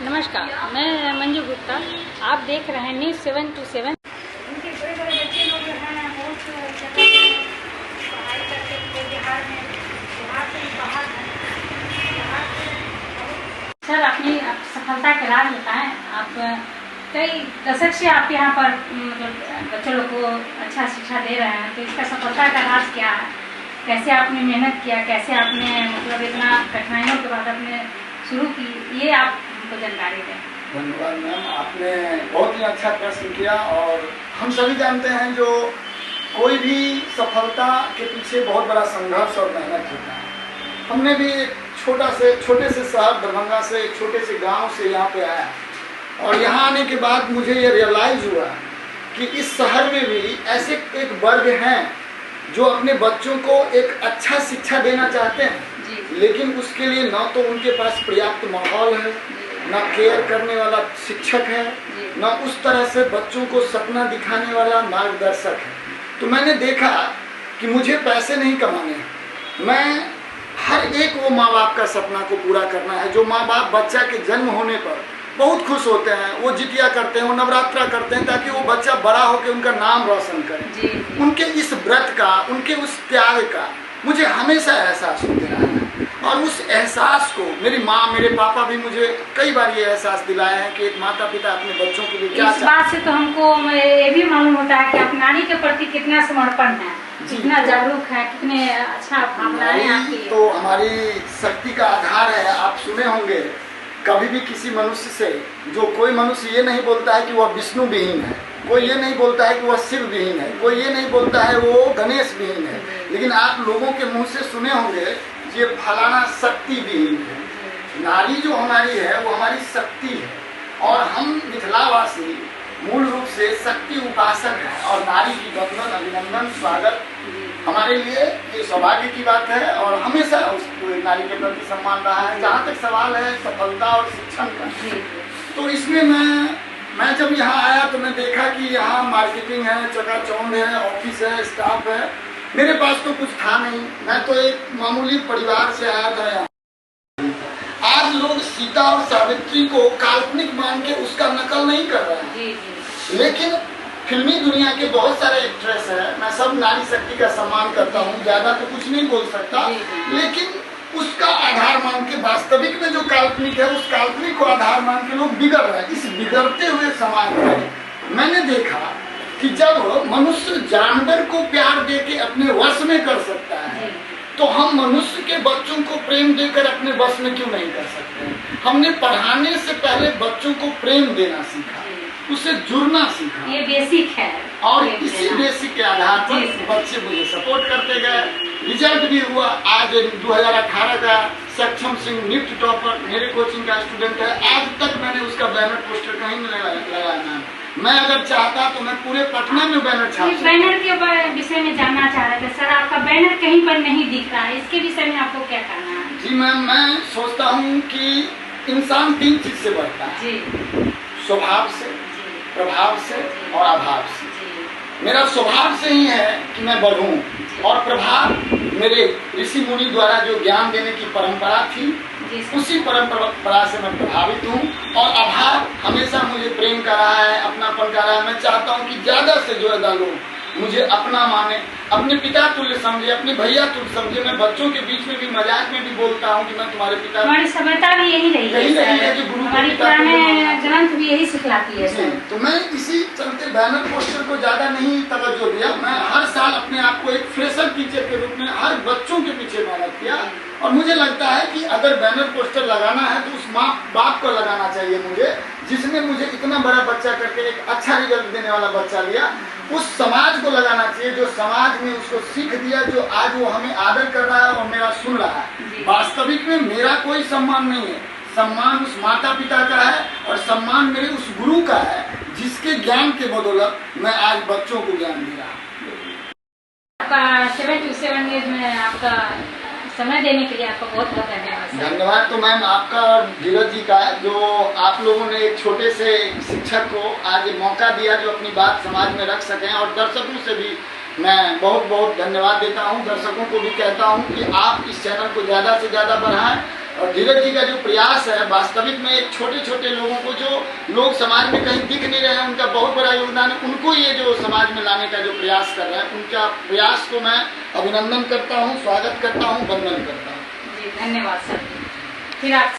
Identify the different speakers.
Speaker 1: नमस्कार, मैं मंजू गुप्ता। आप देख रहे हैं न्यूज़ 727। उनके बड़े बड़े बच्चे लोग जो हैं बहुत जगह पढ़ाई करते थे बिहार में, बिहार से बाहर हैं। सर, अपनी सफलता के राज बताएं। आप कई दशक से आप यहाँ पर मतलब बच्चों लोग को अच्छा शिक्षा दे रहे हैं, तो इसका सफलता का राज क्या है? कैसे आपने मेहनत किया, कैसे आपने मतलब इतना कठिनाइयों के बाद आपने शुरू की, ये आप हमको जानकारी दें।
Speaker 2: धन्यवाद मैम, आपने बहुत ही अच्छा प्रश्न किया। और हम सभी जानते हैं जो कोई भी सफलता के पीछे बहुत बड़ा संघर्ष और मेहनत होता है। हमने भी एक छोटे से शहर दरभंगा से, एक छोटे से गांव से यहाँ पे आया, और यहाँ आने के बाद मुझे ये रियलाइज हुआ कि इस शहर में भी ऐसे एक वर्ग हैं जो अपने बच्चों को एक अच्छा शिक्षा देना चाहते हैं, लेकिन उसके लिए न तो उनके पास पर्याप्त माहौल है, न केयर करने वाला शिक्षक है, न उस तरह से बच्चों को सपना दिखाने वाला मार्गदर्शक है। तो मैंने देखा कि मुझे पैसे नहीं कमाने हैं, मैं हर एक वो माँ बाप का सपना को पूरा करना है जो माँ बाप बच्चा के जन्म होने पर बहुत खुश होते हैं, वो जितिया करते हैं, वो नवरात्रा करते हैं ताकि वो बच्चा बड़ा होकर उनका नाम रोशन करे। उनके इस व्रत का, उनके उस त्याग का मुझे हमेशा एहसास होते रहा है। और उस एहसास को मेरी माँ, मेरे पापा भी मुझे कई बार ये एहसास दिलाए हैं कि एक माता पिता अपने बच्चों के लिए क्या।
Speaker 1: इस बात से तो हमको ये भी मालूम होता है कि आप नारी के प्रति कितना समर्पण है, कितना जागरूक है, कितने अच्छा भावनाएं आपकी।
Speaker 2: तो हमारी शक्ति का आधार है। आप सुने होंगे कभी भी किसी मनुष्य से, जो कोई मनुष्य ये नहीं बोलता है कि वह विष्णु विहीन है, कोई ये नहीं बोलता है कि वह शिव विहीन है, कोई ये नहीं बोलता है वो गणेश विहीन है, लेकिन आप लोगों के मुंह से सुने होंगे ये फलाना शक्ति विहीन है। नारी जो हमारी है वो हमारी शक्ति है, और हम मिथिलावासी मूल रूप से शक्ति उपासक है। और नारी की वंदन, अभिनंदन, स्वागत हमारे लिए ये सौभाग्य की बात है, और हमेशा उस नारी के प्रति सम्मान रहा है। जहाँ तक सवाल है सफलता और शिक्षण का, तो इसमें मैं जब यहाँ आया तो मैं देखा कि यहाँ मार्केटिंग है, चकाचौंध है, ऑफिस है, स्टाफ है। मेरे पास तो कुछ था नहीं, मैं तो एक मामूली परिवार से आया था यहाँ। आज लोग सीता और सावित्री को काल्पनिक मान के उसका नकल नहीं कर रहे हैं, लेकिन फिल्मी दुनिया के बहुत सारे एक्ट्रेस हैं। मैं सब नारी शक्ति का सम्मान करता हूँ, ज्यादा तो कुछ नहीं बोल सकता, लेकिन उसका आधार मान के वास्तविक में जो काल्पनिक है उस काल्पनिक को आधार मान के लोग बिगड़ रहे हैं। इस बिगड़ते हुए समाज में मैंने देखा कि जब मनुष्य जानवर को प्यार दे के अपने वश में कर सकता है, तो हम मनुष्य के बच्चों को प्रेम देकर अपने वश में क्यों नहीं कर सकते? हमने पढ़ाने से पहले बच्चों को प्रेम देना सीखा, उसे जुड़ना सीखा।
Speaker 1: ये बेसिक है,
Speaker 2: और इसी बेसिक के आधार पर बच्चे मुझे सपोर्ट करते गए। रिजल्ट भी हुआ। आज 2018 का सक्षम सिंह निफ्ट टॉपर मेरे कोचिंग का स्टूडेंट है। आज तक मैंने उसका बैनर पोस्टर कहीं नहीं लगाया। मैं अगर चाहता तो मैं पूरे पटना में बैनर छाप सकता।
Speaker 1: बैनर के विषय में जानना चाह रहे थे सर, आपका बैनर कहीं पर नहीं दिख रहा है, इसके विषय में आपको क्या कहना है?
Speaker 2: जी मैम, मैं सोचता हूँ कि इंसान 3 चीज से बढ़ता है, स्वभाव से, प्रभाव से और अभाव से। मेरा स्वभाव से ही है कि मैं बढ़ूं, और प्रभाव मेरे ऋषि मुनि द्वारा जो ज्ञान देने की परंपरा थी उसी परंपरा से मैं प्रभावित हूँ। और अभाव हमेशा मुझे प्रेम का रहा है, अपनापन का रहा है। मैं चाहता हूँ कि ज्यादा से ज्यादा लोग मुझे अपना माने, अपने पिता तुल्य समझे, अपने भैया तुल्य समझे। मैं बच्चों के बीच में भी मजाक में भी बोलता हूँ कि मैं तुम्हारे पिता।
Speaker 1: हमारी सभ्यता भी यही रही है कि गुरु हमारी पुराने ग्रंथ भी यही सिखलाती है।
Speaker 2: तो मैं इसी चलते बैनर पोस्टर को ज्यादा नहीं तवज्जो दिया। मैं हर साल अपने आप को एक फ्रेशर टीचर के रूप में हर बच्चों के पीछे मेहनत किया, और मुझे लगता है कि अगर बैनर पोस्टर लगाना है तो उस माँ बाप को लगाना चाहिए मुझे, जिसने मुझे इतना बड़ा बच्चा करके एक अच्छा रिजल्ट देने वाला बच्चा लिया। उस समाज को लगाना चाहिए जो समाज ने उसको सीख दिया, जो आज वो हमें आदर कर रहा है और मेरा सुन रहा है। वास्तविक में मेरा कोई सम्मान नहीं है, सम्मान उस माता पिता का है, और सम्मान मेरे उस गुरु का है जिसके ज्ञान के बदौलत मैं आज बच्चों को ज्ञान दे रहा हूँ।
Speaker 1: आपका 727 न्यूज़ में आपका समय देने के लिए आपका बहुत बहुत धन्यवाद।
Speaker 2: धन्यवाद तो मैम आपका और धीरज जी का, जो आप लोगों ने एक छोटे से शिक्षक को आज मौका दिया जो अपनी बात समाज में रख सकें। और दर्शकों से भी मैं बहुत बहुत धन्यवाद देता हूं। दर्शकों को भी कहता हूं कि आप इस चैनल को ज़्यादा से ज़्यादा बढ़ाएं, और धीरज जी का जो प्रयास है वास्तविक में एक छोटे छोटे लोगों को, जो लोग समाज में कहीं दिख नहीं रहे हैं, उनका बहुत बड़ा योगदान है। उनको ये जो समाज में लाने का जो प्रयास कर रहे हैं, उनका प्रयास को मैं अभिनंदन करता हूँ, स्वागत करता हूँ, वंदन करता हूँ।
Speaker 1: जी धन्यवाद सर। फिर आप